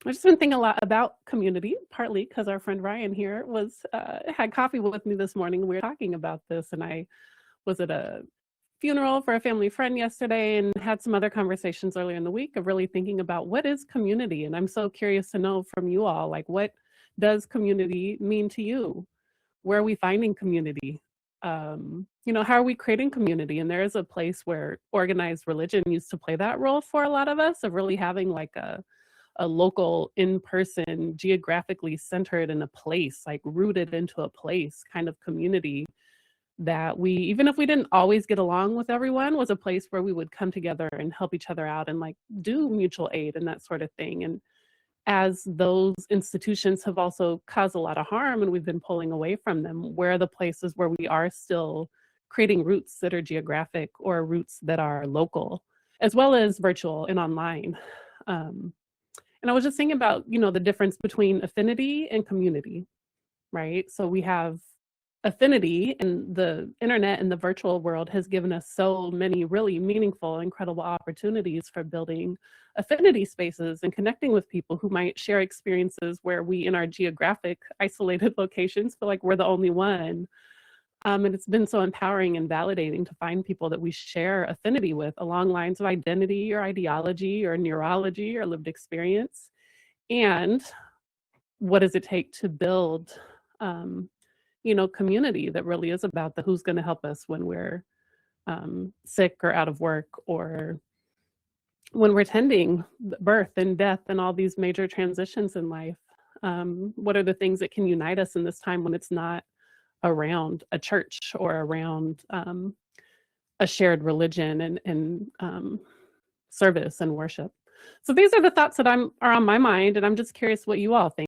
I've just been thinking a lot about community, partly because our friend Ryan here was had coffee with me this morning. We were talking about this, and I was at a funeral for a family friend yesterday and had some other conversations earlier in the week of really thinking about what is community. And I'm so curious to know from you all, like, what does community mean to you? Where are we finding community? How are we creating community? And there is a place where organized religion used to play that role for a lot of us, of really having like a local, in person, geographically centered in a place, like rooted into a place kind of community that we, even if we didn't always get along with everyone, was a place where we would come together and help each other out and like do mutual aid and that sort of thing. And as those institutions have also caused a lot of harm and we've been pulling away from them, where are the places where we are still creating roots that are geographic or roots that are local, as well as virtual and online? Um, and I was just thinking about, the difference between affinity and community, right? So we have affinity, and the internet and the virtual world has given us so many really meaningful, incredible opportunities for building affinity spaces and connecting with people who might share experiences where we, in our geographic isolated locations, feel like we're the only one. And it's been so empowering and validating to find people that we share affinity with along lines of identity or ideology or neurology or lived experience. And what does it take to build, um, community that really is about the who's going to help us when we're sick or out of work, or when we're tending birth and death and all these major transitions in life. What are the things that can unite us in this time when it's not around a church or around a shared religion and service and worship? So these are the thoughts that are on my mind, and I'm just curious what you all think.